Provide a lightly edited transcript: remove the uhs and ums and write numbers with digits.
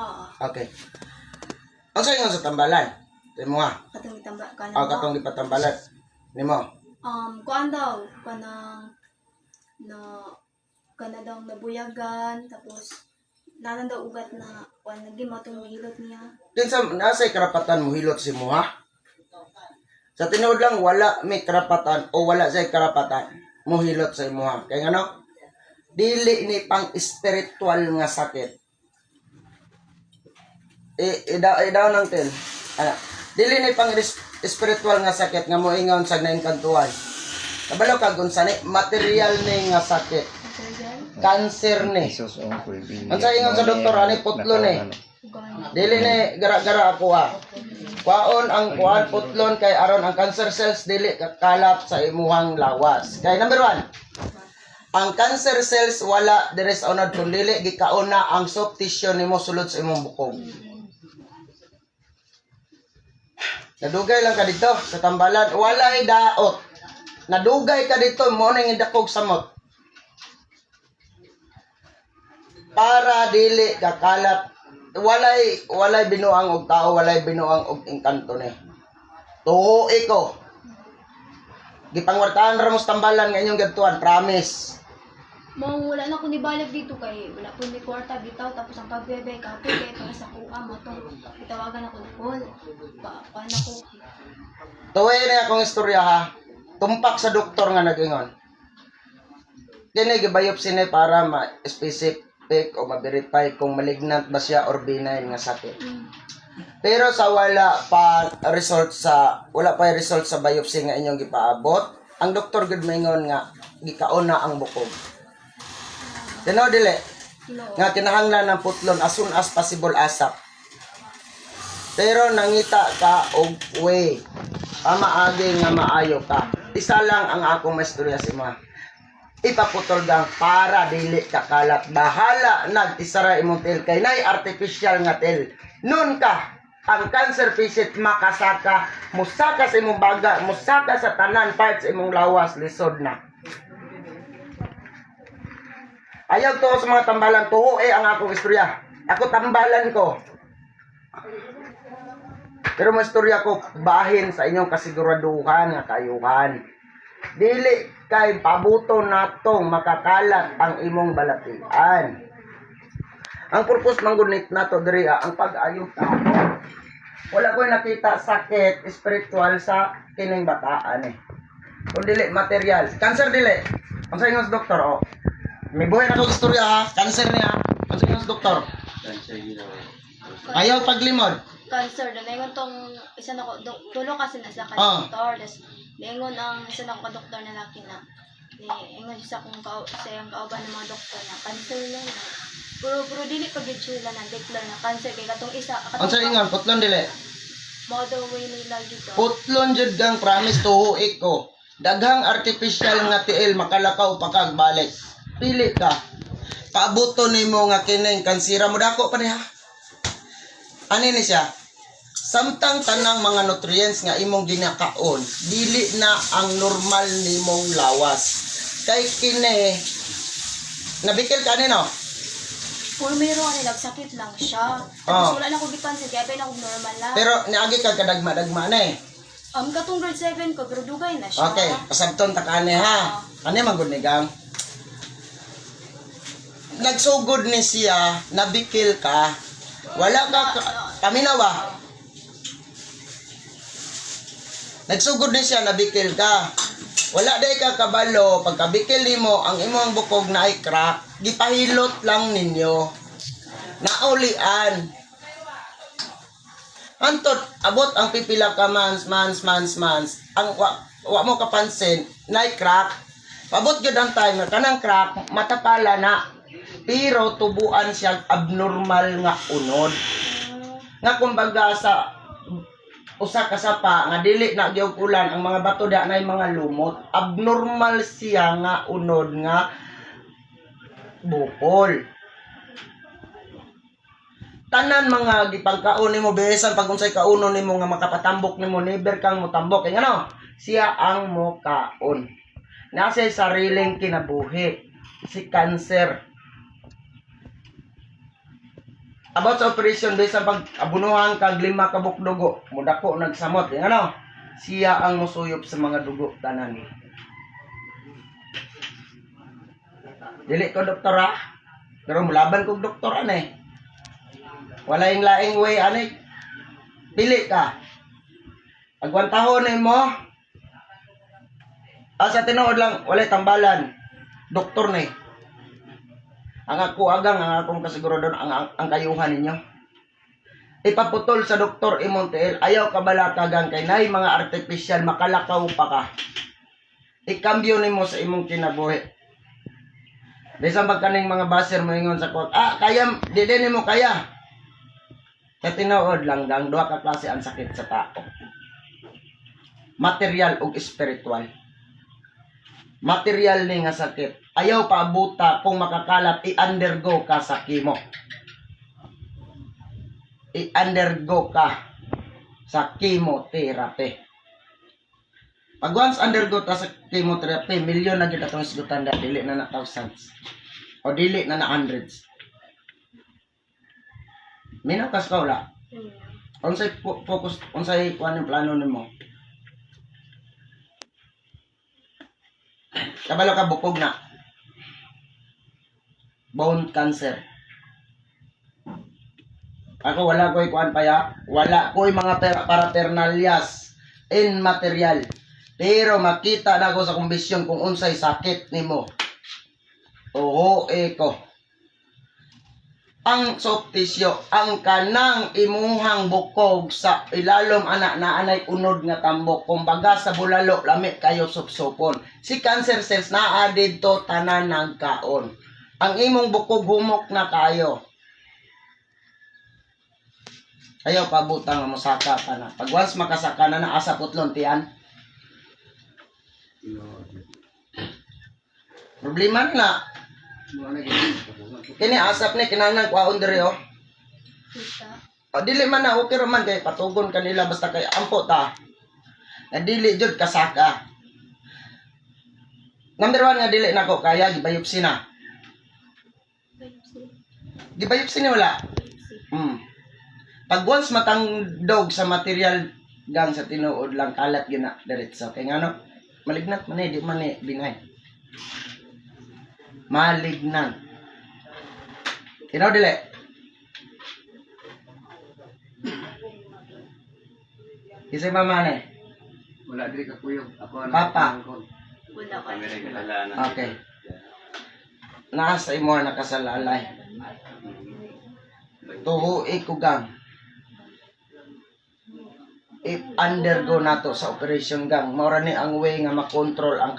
Oo. Okay. Ang sa ingon sa tambalan? Imo nga. Katong itamba ka na. Katong ipatambalan. Nimo. Kuan daw, kana daw nabuyagan, tapos nanan daw ugat na kuan naging matong hilot niya. Kinsa nasay karapatan mo hilot si mo ha? Sa tinuod lang wala may karapatan o wala say karapatan mo hilot sa imo ha. Kay ngano? Dili ni pang spiritual nga sakit. Daw nang tel. Dili ni pang spiritual nga sakit nga moingon sa nainkantuan. Kabalo ka gunsa ni material ni nga sakit. Cancer ni. Ang sa ingon sa doktor ani putlon ni. Dili ni gara-gara ako ha. Kwaon ang kuan putlon kay aron ang cancer cells dili kakalap sa imuhang lawas. Kay number 1. Ang cancer cells wala diri sa unod kun dili gikauna ang soft tissue nimo sulod sa imong bukog. Nadugay lang ka dito sa tambalan, walay daot. Nadugay ka dito mo nang idakog samot. Para dili kakalat, walay binuang og tao, walay binuang og engkanto ni. Tuhoy ko. Gipangwartahan ra mo sa tambalan nga inyong gadtuan, promise. Wala na ko ni balik dito kay wala po ni kwarta bitaw tapos ang pagbebe kape kay para sa kuha mo tong itawagan ako ni Paul. Paano ko? Tuway na akong istorya ha. Tumpak sa doktor nga nagingon. Kini gibayopsi ni para ma-specific o ma-verify kung malignant ba siya or benign nga sakit. Pero sa wala pa result sa biopsy nga inyong gipaabot, ang doktor gud maingon nga gikauna ang bukog. Tino dili nga kinahanglan ng putlon as soon as possible asap. Pero nangita ka og way maagi nga maayo ka. Isa lang ang akong maistorya si ma. Ipaputol gang para dili kakalat. Bahala nag-isara imong tel kay nay artificial nga tel. Nun ka ang cancer patient makasaka, musaka sa imong baga, musaka sa tanan parts imong lawas lisod na. Ayaw to sa mga tambalan, tuho ang akong istorya. Ako tambalan ko. Pero may istorya ko bahin sa inyong kasiguraduhan nga kayuhan. Dili kay pabuto natong makakalat ang imong balatian. Ang purpose ng gunit nato diri ang pag-ayog ta. Wala ko nakita sakit spiritual sa kining bataan eh. Kung dili material, cancer dili. Ang sa ingon sa doktor may buhay na kong istorya ha. Cancer niya. Ang sa ingon sa doktor. Ayaw paglimod. Cancer na ingon tong isa na ko tulo kasi na sa doktor. Des ingon ang isa na ko doktor na laki na. Ingon siya kung sa yung kauban ng mga doktor na cancer lang. Pero dili pag sila na declare na cancer kay katong isa. Ang sa ingon putlon dili. Model way nila dito. Putlon jud gang promise tuhuik ko. Daghang artificial nga tiil makalakaw pa kag balik. Pili ka. Paabuto nimo nga kining kansira mo dako pa niya. Ani ni siya? Samtang tanang mga nutrients nga imong ginakaon, dili na ang normal nimong lawas. Kay kini nabikil ka nino? Kung mayroon ani nagsakit lang siya. Tapos wala na ko gipansin kaya pa na ko normal lang. Pero niagi ka kadagma-dagma na eh. Katong grade 7 ko pero dugay na siya. Okay, pasabton ta kani ha. Ani man gud ni gang. Nagsugod ni siya, nabikil ka. Wala ka paminawa. Nagsugod ni siya, nabikil ka. Wala day ka kabalo, pagkabikil nimo ang imong bukog na ay crack, gipahilot lang ninyo. Naulian. Antot abot ang pipila ka months. Ang wa mo kapansin, na ay crack. Pabot gyud ang time na kanang crack matapala na. Pero tubuan siya abnormal nga unod. Nga kumbaga sa usa ka sapa nga dili na gyud ulan ang mga bato da nay mga lumot. Abnormal siya nga unod nga bukol. Tanan mga gipangkaon nimo besan pag unsay kaunon nimo nga makapatambok nimo never kang motambok kay ngano siya ang mokaon. Nasa sariling kinabuhi si cancer. About sa operation, bisan pag abunuhan kag 5 kabuk dugo, mudako nagsamot. Yung ano, siya ang musuyop sa mga dugo tanan. Dili ko doktora, pero mulaban kong doktora na eh. Wala yung laing way, anik. Pili ka. Agwantahon na mo. Sa tinuod lang, wala tambalan. Doktor na eh. Ang ako agang, ang akong kasiguro doon, ang kayuhan ninyo. Ipaputol sa doktor Imontiel, ayaw kabalatagang kay nay mga artificial, makalakaw pa ka. Ikambyo nimo sa imong kinabuhi. Bisan pagkaning mga baser mo ingon sa kot, kaya, di mo kaya. Sa tinuod lang gang, duha ka klase ang sakit sa tao. Material ug spiritual. Material ni nga sakit. Ayaw paabuta kung makakalat, i-undergo ka sa chemo. I-undergo ka sa chemotherapy. Pag once undergo ta sa chemotherapy, milyon na gid atong isgutan, dili na na thousands. O dili na na hundreds. Minakas ka wala? Unsay focus, unsay kuan yung plano nimo? Kabalo ka bukog na. Bone cancer. Ako wala ko'y kuan pa ya. Wala ko'y mga paraternalyas in material. Pero makita na ko sa kumbisyon kung unsay sakit nimo. Oo, eko. Ang soft tissue, ang kanang imuhang bukog sa ilalom anak na anay unod nga tambok. Kumbaga sa bulalo, lamit kayo supsupon. Si cancer cells naa dito tanan ng kaon. Ang imong bukog humok na kayo. Ayaw pabutang nga mosaka ka na. Pag once makasaka na asa putlon tiyan. Problema na. Kini asap ni kinahanglan kwaon diri oh. Dili man na okay ra man kay patugon kanila basta kay ampo ta. Na dili jud kasaka. Number 1 nga dili nako kaya gibayopsi na. Gibayopsi ni wala. Pag once matangdog sa material gang sa tinuod lang kalat gyud na diretso kay ngano malignant man di man ni bingay. Malignant. Kinaw dili. Isay mama ni. Wala diri ka kuyo. Ako Papa. Wala ka. Okay. Nasa imo nakasalalay. Tuhu'i ko gang. If undergo nato sa operation gang, maura ni ang way nga makontrol ang